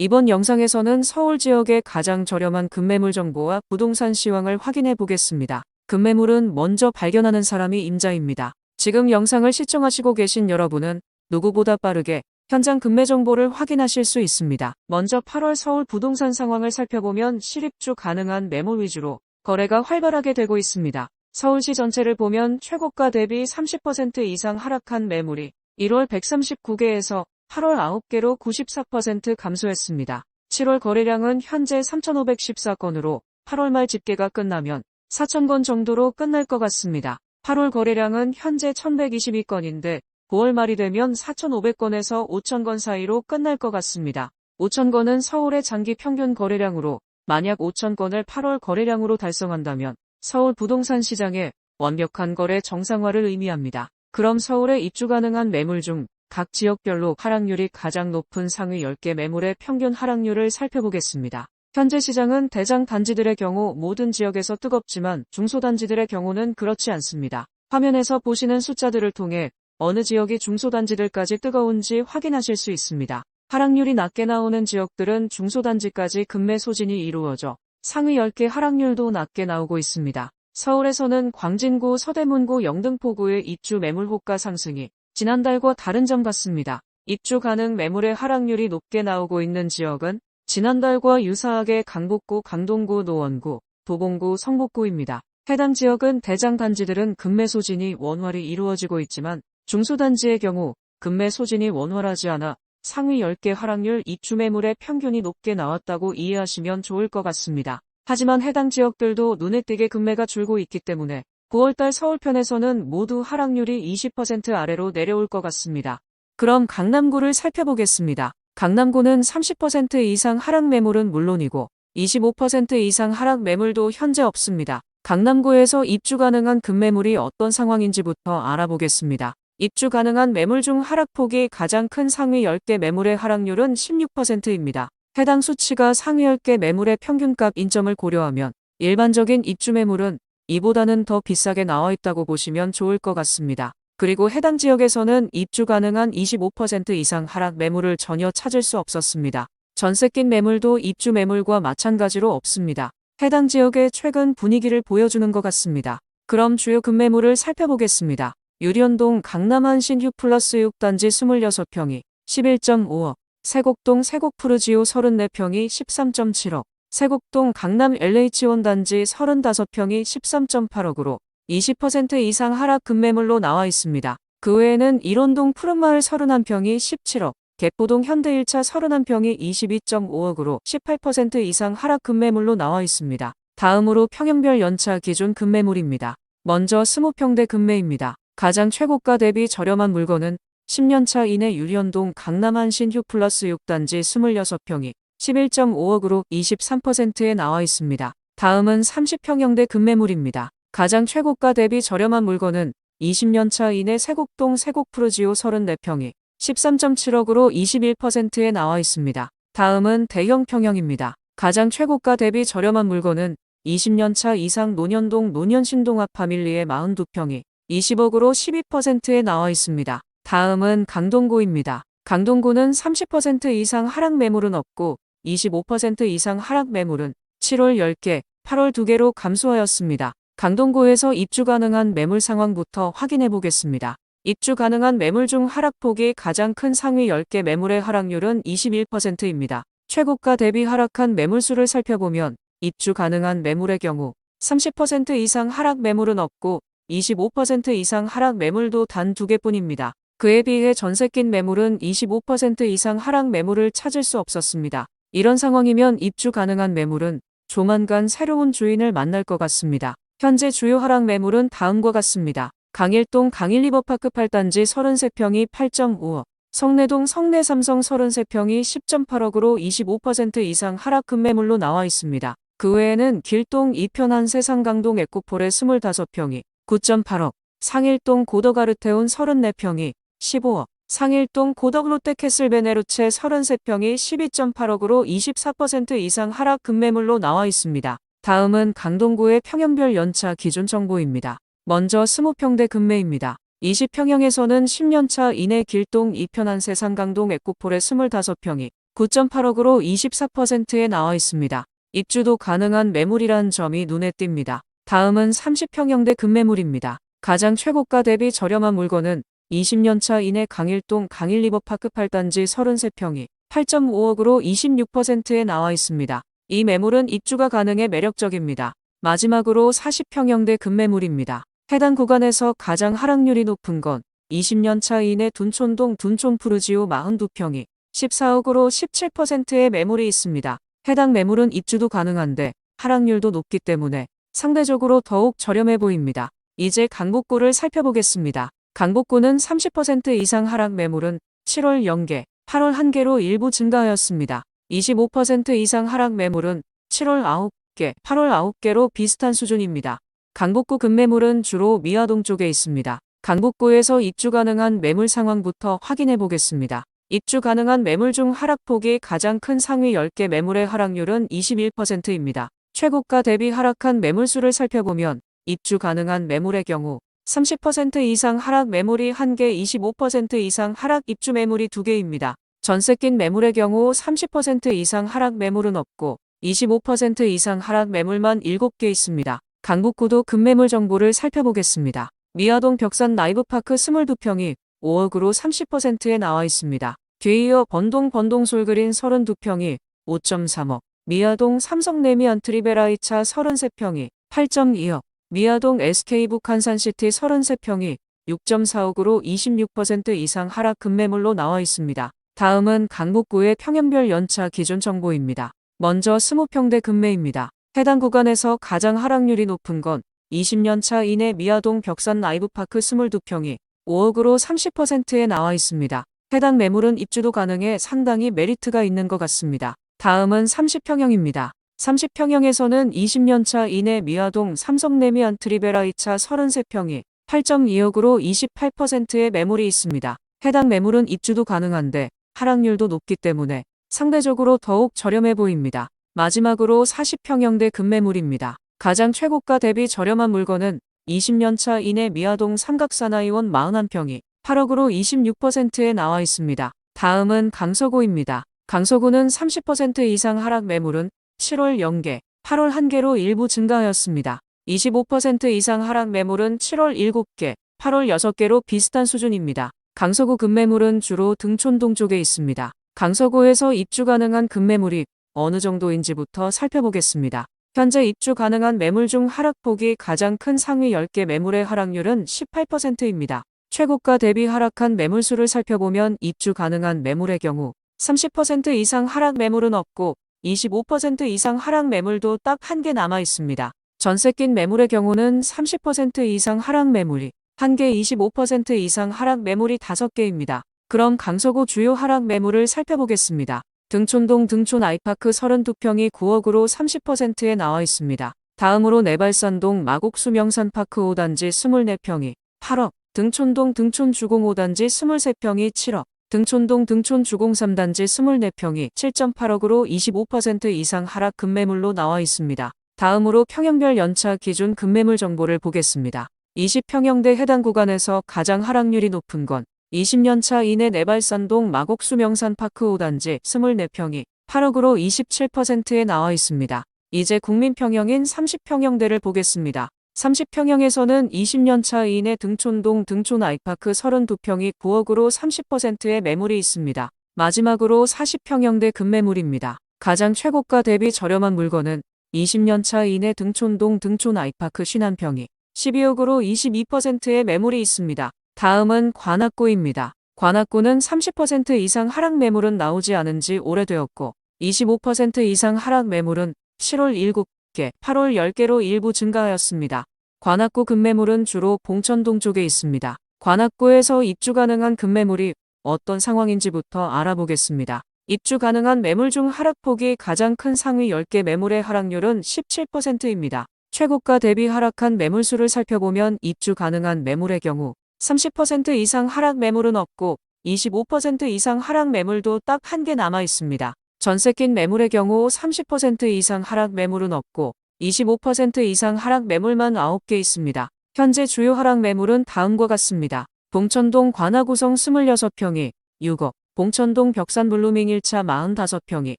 이번 영상에서는 서울 지역의 가장 저렴한 급매물 정보와 부동산 시황을 확인해 보겠습니다. 급매물은 먼저 발견하는 사람이 임자입니다. 지금 영상을 시청하시고 계신 여러분은 누구보다 빠르게 현장 급매 정보를 확인하실 수 있습니다. 먼저 8월 서울 부동산 상황을 살펴보면 실입주 가능한 매물 위주로 거래가 활발하게 되고 있습니다. 서울시 전체를 보면 최고가 대비 30% 이상 하락한 매물이 1월 139개에서 8월 9개로 94% 감소했습니다. 7월 거래량은 현재 3,514건으로 8월 말 집계가 끝나면 4,000건 정도로 끝날 것 같습니다. 8월 거래량은 현재 1,122건인데 9월 말이 되면 4,500건에서 5,000건 사이로 끝날 것 같습니다. 5,000건은 서울의 장기 평균 거래량으로 만약 5,000건을 8월 거래량으로 달성한다면 서울 부동산 시장의 완벽한 거래 정상화를 의미합니다. 그럼 서울에 입주 가능한 매물 중 각 지역별로 하락률이 가장 높은 상위 10개 매물의 평균 하락률을 살펴보겠습니다. 현재 시장은 대장 단지들의 경우 모든 지역에서 뜨겁지만 중소단지들의 경우는 그렇지 않습니다. 화면에서 보시는 숫자들을 통해 어느 지역이 중소단지들까지 뜨거운지 확인하실 수 있습니다. 하락률이 낮게 나오는 지역들은 중소단지까지 급매 소진이 이루어져 상위 10개 하락률도 낮게 나오고 있습니다. 서울에서는 광진구, 서대문구, 영등포구의 입주 매물 호가 상승이 지난달과 다른 점 같습니다. 입주 가능 매물의 하락률이 높게 나오고 있는 지역은 지난달과 유사하게 강북구, 강동구, 노원구, 도봉구, 성북구입니다. 해당 지역은 대장 단지들은 급매 소진이 원활히 이루어지고 있지만 중소단지의 경우 급매 소진이 원활하지 않아 상위 10개 하락률 입주 매물의 평균이 높게 나왔다고 이해하시면 좋을 것 같습니다. 하지만 해당 지역들도 눈에 띄게 급매가 줄고 있기 때문에 9월달 서울편에서는 모두 하락률이 20% 아래로 내려올 것 같습니다. 그럼 강남구를 살펴보겠습니다. 강남구는 30% 이상 하락 매물은 물론이고 25% 이상 하락 매물도 현재 없습니다. 강남구에서 입주 가능한 급매물이 어떤 상황인지부터 알아보겠습니다. 입주 가능한 매물 중 하락폭이 가장 큰 상위 10개 매물의 하락률은 16%입니다. 해당 수치가 상위 10개 매물의 평균값 인점을 고려하면 일반적인 입주 매물은 이보다는 더 비싸게 나와 있다고 보시면 좋을 것 같습니다. 그리고 해당 지역에서는 입주 가능한 25% 이상 하락 매물을 전혀 찾을 수 없었습니다. 전세 낀 매물도 입주 매물과 마찬가지로 없습니다. 해당 지역의 최근 분위기를 보여주는 것 같습니다. 그럼 주요 급매물을 살펴보겠습니다. 유련동 강남한신 휴플러스 6단지 26평이 11.5억, 세곡동 세곡푸르지오 34평이 13.7억, 세곡동 강남 LH원 단지 35평이 13.8억으로 20% 이상 하락 급매물로 나와 있습니다. 그 외에는 일원동 푸른마을 31평이 17억, 개포동 현대 1차 31평이 22.5억으로 18% 이상 하락 급매물로 나와 있습니다. 다음으로 평형별 연차 기준 급매물입니다. 먼저 20평대 급매입니다. 가장 최고가 대비 저렴한 물건은 10년차 이내 유련동 강남한신 휴플러스 6단지 26평이 11.5억으로 23%에 나와 있습니다. 다음은 30평형대 급매물입니다. 가장 최고가 대비 저렴한 물건은 20년차 이내 세곡동 세곡푸르지오 34평이 13.7억으로 21%에 나와 있습니다. 다음은 대형 평형입니다. 가장 최고가 대비 저렴한 물건은 20년차 이상 논현동 논현신동 아파밀리의 42평이 20억으로 12%에 나와 있습니다. 다음은 강동구입니다. 강동구는 30% 이상 하락 매물은 없고 25% 이상 하락 매물은 7월 10개, 8월 2개로 감소하였습니다. 강동구에서 입주 가능한 매물 상황부터 확인해 보겠습니다. 입주 가능한 매물 중 하락폭이 가장 큰 상위 10개 매물의 하락률은 21%입니다. 최고가 대비 하락한 매물수를 살펴보면 입주 가능한 매물의 경우 30% 이상 하락 매물은 없고 25% 이상 하락 매물도 단 2개뿐입니다. 그에 비해 전세 낀 매물은 25% 이상 하락 매물을 찾을 수 없었습니다. 이런 상황이면 입주 가능한 매물은 조만간 새로운 주인을 만날 것 같습니다. 현재 주요 하락 매물은 다음과 같습니다. 강일동 강일리버파크 8단지 33평이 8.5억, 성내동 성내삼성 33평이 10.8억으로 25% 이상 하락 급매물로 나와 있습니다. 그 외에는 길동 이편한 세상강동 에코폴의 25평이 9.8억, 상일동 고덕아르테온 34평이 15억, 상일동 고덕 롯데캐슬 베네루체 33평이 12.8억으로 24% 이상 하락 급매물로 나와 있습니다. 다음은 강동구의 평형별 연차 기준 정보입니다. 먼저 20평대 급매입니다. 20평형에서는 10년차 이내 길동 이편한 세상강동 에코폴의 25평이 9.8억으로 24%에 나와 있습니다. 입주도 가능한 매물이란 점이 눈에 띕니다. 다음은 30평형대 급매물입니다. 가장 최고가 대비 저렴한 물건은 20년차 이내 강일동 강일리버파크 8단지 33평이 8.5억으로 26%에 나와 있습니다. 이 매물은 입주가 가능해 매력적입니다. 마지막으로 40평형대 급매물입니다. 해당 구간에서 가장 하락률이 높은 건 20년차 이내 둔촌동 둔촌푸르지오 42평이 14억으로 17%의 매물이 있습니다. 해당 매물은 입주도 가능한데 하락률도 높기 때문에 상대적으로 더욱 저렴해 보입니다. 이제 강북구를 살펴보겠습니다. 강북구는 30% 이상 하락 매물은 7월 0개, 8월 1개로 일부 증가하였습니다. 25% 이상 하락 매물은 7월 9개, 8월 9개로 비슷한 수준입니다. 강북구 급매물은 주로 미아동 쪽에 있습니다. 강북구에서 입주 가능한 매물 상황부터 확인해 보겠습니다. 입주 가능한 매물 중 하락폭이 가장 큰 상위 10개 매물의 하락률은 21%입니다. 최고가 대비 하락한 매물수를 살펴보면 입주 가능한 매물의 경우 30% 이상 하락 매물이 1개, 25% 이상 하락 입주 매물이 2개입니다. 전세 낀 매물의 경우 30% 이상 하락 매물은 없고 25% 이상 하락 매물만 7개 있습니다. 강북구도 급매물 정보를 살펴보겠습니다. 미아동 벽산 라이브파크 22평이 5억으로 30%에 나와 있습니다. 뒤이어 번동 솔그린 32평이 5.3억, 미아동 삼성 레미안 트리베라이차 33평이 8.2억, 미아동 SK 북한산시티 33평이 6.4억으로 26% 이상 하락 급매물로 나와 있습니다. 다음은 강북구의 평형별 연차 기준 정보입니다. 먼저 20평대 급매입니다. 해당 구간에서 가장 하락률이 높은 건 20년차 이내 미아동 벽산 라이브파크 22평이 5억으로 30%에 나와 있습니다. 해당 매물은 입주도 가능해 상당히 메리트가 있는 것 같습니다. 다음은 30평형입니다. 30평형에서는 20년차 이내 미아동 삼성 레미안 트리베라이차 33평이 8.2억으로 28%의 매물이 있습니다. 해당 매물은 입주도 가능한데 하락률도 높기 때문에 상대적으로 더욱 저렴해 보입니다. 마지막으로 40평형대 급매물입니다. 가장 최고가 대비 저렴한 물건은 20년차 이내 미아동 삼각사나이원 41평이 8억으로 26%에 나와 있습니다. 다음은 강서구입니다. 강서구는 30% 이상 하락 매물은 7월 0개, 8월 1개로 일부 증가하였습니다. 25% 이상 하락 매물은 7월 7개, 8월 6개로 비슷한 수준입니다. 강서구 급매물은 주로 등촌동 쪽에 있습니다. 강서구에서 입주 가능한 급매물이 어느 정도인지부터 살펴보겠습니다. 현재 입주 가능한 매물 중 하락폭이 가장 큰 상위 10개 매물의 하락률은 18%입니다. 최고가 대비 하락한 매물수를 살펴보면 입주 가능한 매물의 경우 30% 이상 하락 매물은 없고 25% 이상 하락 매물도 딱 1개 남아 있습니다. 전세 낀 매물의 경우는 30% 이상 하락 매물이 1개, 25% 이상 하락 매물이 5개입니다. 그럼 강서구 주요 하락 매물을 살펴보겠습니다. 등촌동 등촌 아이파크 32평이 9억으로 30%에 나와 있습니다. 다음으로 내발산동 마곡수 명산파크 5단지 24평이 8억, 등촌동 등촌 주공 5단지 23평이 7억, 등촌동 등촌 주공 3단지 24평이 7.8억으로 25% 이상 하락 급매물로 나와 있습니다. 다음으로 평형별 연차 기준 급매물 정보를 보겠습니다. 20평형대 해당 구간에서 가장 하락률이 높은 건 20년차 이내 내발산동 마곡수 명산파크 5단지 24평이 8억으로 27%에 나와 있습니다. 이제 국민평형인 30평형대를 보겠습니다. 30평형에서는 20년차 이내 등촌동 등촌 아이파크 32평이 9억으로 30%의 매물이 있습니다. 마지막으로 40평형대 급매물입니다. 가장 최고가 대비 저렴한 물건은 20년차 이내 등촌동 등촌 아이파크 51평이 12억으로 22%의 매물이 있습니다. 다음은 관악구입니다. 관악구는 30% 이상 하락 매물은 나오지 않은 지 오래되었고 25% 이상 하락 매물은 7월 7개, 8월 10개로 일부 증가하였습니다. 관악구 급매물은 주로 봉천동 쪽에 있습니다. 관악구에서 입주 가능한 급매물이 어떤 상황인지부터 알아보겠습니다. 입주 가능한 매물 중 하락폭이 가장 큰 상위 10개 매물의 하락률은 17%입니다. 최고가 대비 하락한 매물수를 살펴보면 입주 가능한 매물의 경우 30% 이상 하락 매물은 없고 25% 이상 하락 매물도 딱 1개 남아 있습니다. 전세 낀 매물의 경우 30% 이상 하락 매물은 없고 25% 이상 하락 매물만 9개 있습니다. 현재 주요 하락 매물은 다음과 같습니다. 봉천동 관악구성 26평이 6억, 봉천동 벽산블루밍 1차 45평이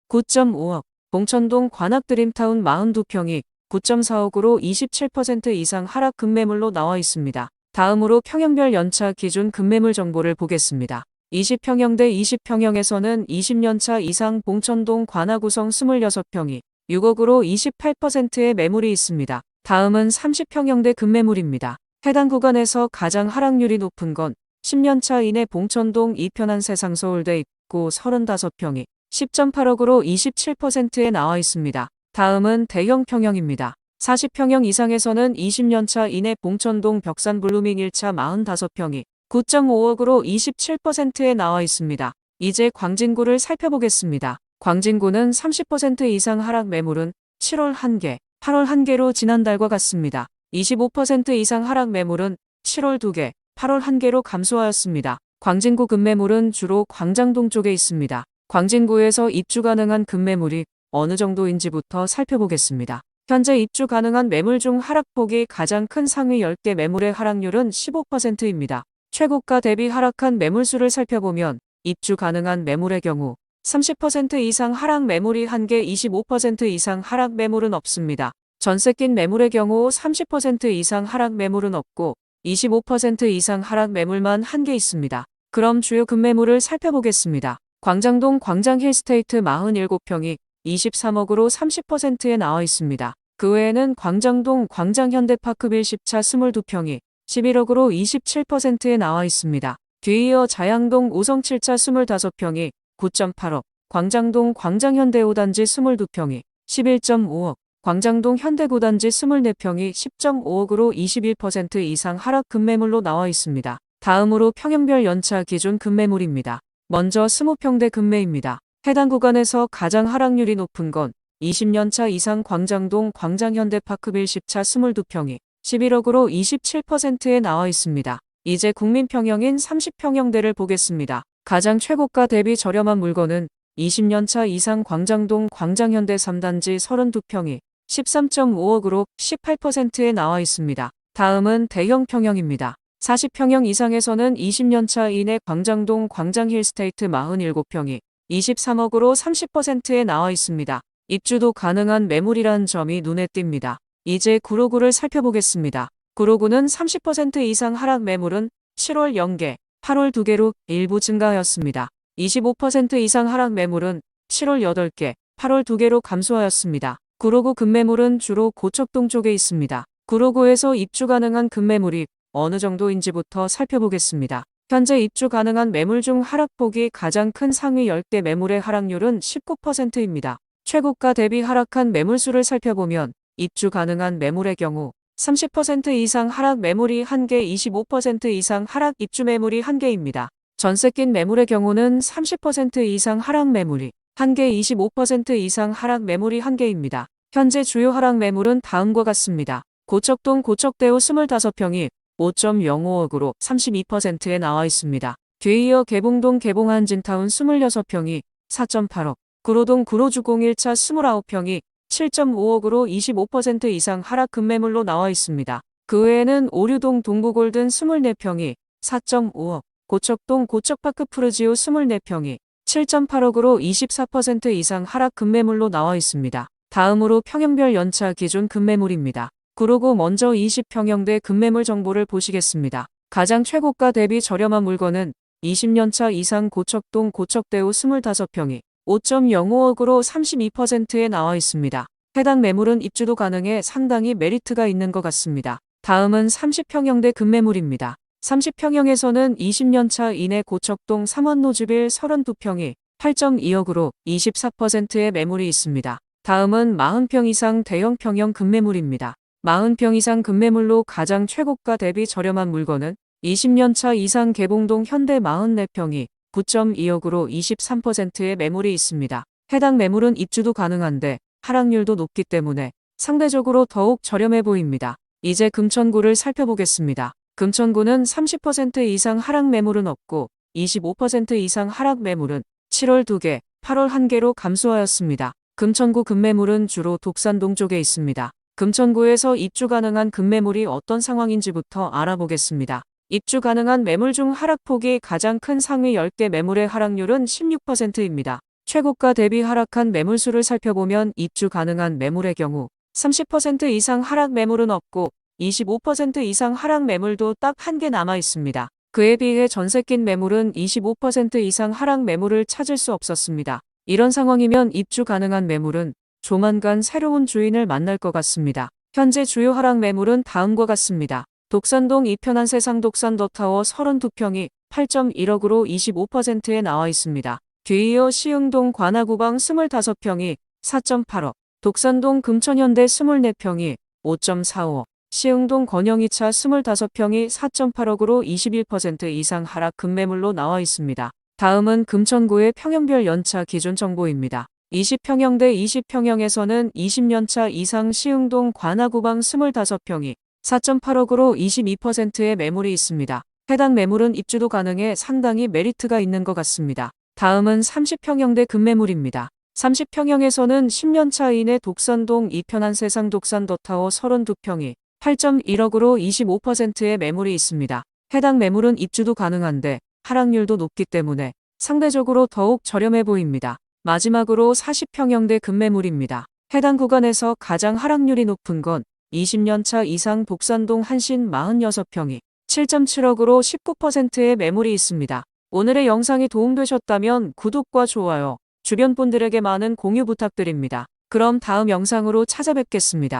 9.5억, 봉천동 관악드림타운 42평이 9.4억으로 27% 이상 하락 급매물로 나와 있습니다. 다음으로 평형별 연차 기준 급매물 정보를 보겠습니다. 20평형대 20평형에서는 20년차 이상 봉천동 관악우성 26평이 6억으로 28%의 매물이 있습니다. 다음은 30평형대 급매물입니다. 해당 구간에서 가장 하락률이 높은 건 10년차 이내 봉천동 이편한 세상서울대 입구 35평이 10.8억으로 27%에 나와 있습니다. 다음은 대형 평형입니다. 40평형 이상에서는 20년차 이내 봉천동 벽산블루밍 1차 45평이 9.5억으로 27%에 나와 있습니다. 이제 광진구를 살펴보겠습니다. 광진구는 30% 이상 하락 매물은 7월 1개, 8월 1개로 지난달과 같습니다. 25% 이상 하락 매물은 7월 2개, 8월 1개로 감소하였습니다. 광진구 급매물은 주로 광장동 쪽에 있습니다. 광진구에서 입주 가능한 급매물이 어느 정도인지부터 살펴보겠습니다. 현재 입주 가능한 매물 중 하락폭이 가장 큰 상위 10개 매물의 하락률은 15%입니다. 최고가 대비 하락한 매물수를 살펴보면 입주 가능한 매물의 경우 30% 이상 하락 매물이 1개, 25% 이상 하락 매물은 없습니다. 전세 낀 매물의 경우 30% 이상 하락 매물은 없고 25% 이상 하락 매물만 1개 있습니다. 그럼 주요 급매물을 살펴보겠습니다. 광장동 광장힐스테이트 47평이 23억으로 30%에 나와 있습니다. 그 외에는 광장동 광장현대파크빌 10차 22평이 11억으로 27%에 나와 있습니다. 뒤이어 자양동 오성 7차 25평이 9.8억, 광장동 광장현대 5단지 22평이 11.5억, 광장동 현대 9단지 24평이 10.5억으로 21% 이상 하락 급매물로 나와 있습니다. 다음으로 평형별 연차 기준 급매물입니다. 먼저 20평대 급매입니다. 해당 구간에서 가장 하락률이 높은 건 20년차 이상 광장동 광장현대파크빌 10차 22평이 11억으로 27%에 나와 있습니다. 이제 국민평형인 30평형대를 보겠습니다. 가장 최고가 대비 저렴한 물건은 20년차 이상 광장동 광장현대 3단지 32평이 13.5억으로 18%에 나와 있습니다. 다음은 대형 평형입니다. 40평형 이상에서는 20년차 이내 광장동 광장힐스테이트 47평이 23억으로 30%에 나와 있습니다. 입주도 가능한 매물이란 점이 눈에 띕니다. 이제 구로구를 살펴보겠습니다. 구로구는 30% 이상 하락 매물은 7월 0개, 8월 2개로 일부 증가하였습니다. 25% 이상 하락 매물은 7월 8개, 8월 2개로 감소하였습니다. 구로구 급매물은 주로 고척동 쪽에 있습니다. 구로구에서 입주 가능한 급매물이 어느 정도인지부터 살펴보겠습니다. 현재 입주 가능한 매물 중 하락폭이 가장 큰 상위 10개 매물의 하락률은 19%입니다. 최고가 대비 하락한 매물수를 살펴보면 입주 가능한 매물의 경우 30% 이상 하락 매물이 1개, 25% 이상 하락 입주 매물이 1개입니다. 전세 낀 매물의 경우는 30% 이상 하락 매물이 1개, 25% 이상 하락 매물이 1개입니다. 현재 주요 하락 매물은 다음과 같습니다. 고척동 고척대우 25평이 5.05억으로 32%에 나와 있습니다. 뒤이어 개봉동 개봉한진타운 26평이 4.8억, 구로동 구로주공 1차 29평이 7.5억으로 25% 이상 하락 급매물로 나와 있습니다. 그 외에는 오류동 동구골든 24평이 4.5억, 고척동 고척파크 푸르지오 24평이 7.8억으로 24% 이상 하락 급매물로 나와 있습니다. 다음으로 평형별 연차 기준 급매물입니다. 그러고 먼저 20평형대 급매물 정보를 보시겠습니다. 가장 최고가 대비 저렴한 물건은 20년차 이상 고척동 고척대우 25평이 5.05억으로 32%에 나와 있습니다. 해당 매물은 입주도 가능해 상당히 메리트가 있는 것 같습니다. 다음은 30평형대 급매물입니다. 30평형에서는 20년차 이내 고척동 삼원노주빌 32평이 8.2억으로 24%의 매물이 있습니다. 다음은 40평 이상 대형 평형 급매물입니다. 40평 이상 급매물로 가장 최고가 대비 저렴한 물건은 20년차 이상 개봉동 현대 44평이 9.2억으로 23%의 매물이 있습니다. 해당 매물은 입주도 가능한데 하락률도 높기 때문에 상대적으로 더욱 저렴해 보입니다. 이제 금천구를 살펴보겠습니다. 금천구는 30% 이상 하락 매물은 없고 25% 이상 하락 매물은 7월 2개, 8월 1개로 감소하였습니다. 금천구 급매물은 주로 독산동 쪽에 있습니다. 금천구에서 입주 가능한 급매물이 어떤 상황인지부터 알아보겠습니다. 입주 가능한 매물 중 하락폭이 가장 큰 상위 10개 매물의 하락률은 16%입니다. 최고가 대비 하락한 매물수를 살펴보면 입주 가능한 매물의 경우 30% 이상 하락 매물은 없고 25% 이상 하락 매물도 딱 한 개 남아 있습니다. 그에 비해 전세 낀 매물은 25% 이상 하락 매물을 찾을 수 없었습니다. 이런 상황이면 입주 가능한 매물은 조만간 새로운 주인을 만날 것 같습니다. 현재 주요 하락 매물은 다음과 같습니다. 독산동 이편한 세상 독산 더타워 32평이 8.1억으로 25%에 나와 있습니다. 뒤이어 시흥동 관아구방 25평이 4.8억, 독산동 금천현대 24평이 5.45억, 시흥동 건영이차 25평이 4.8억으로 21% 이상 하락 급매물로 나와 있습니다. 다음은 금천구의 평형별 연차 기준 정보입니다. 20평형대 20평형에서는 20년차 이상 시흥동 관아구방 25평이 4.8억으로 22%의 매물이 있습니다. 해당 매물은 입주도 가능해 상당히 메리트가 있는 것 같습니다. 다음은 30평형대 급매물입니다. 30평형에서는 10년차 이내 독산동 이편한 세상 독산 더타워 32평이 8.1억으로 25%의 매물이 있습니다. 해당 매물은 입주도 가능한데 하락률도 높기 때문에 상대적으로 더욱 저렴해 보입니다. 마지막으로 40평형대 급매물입니다. 해당 구간에서 가장 하락률이 높은 건 20년차 이상 독산동 한신 46평이 7.7억으로 19%의 매물이 있습니다. 오늘의 영상이 도움되셨다면 구독과 좋아요, 주변 분들에게 많은 공유 부탁드립니다. 그럼 다음 영상으로 찾아뵙겠습니다.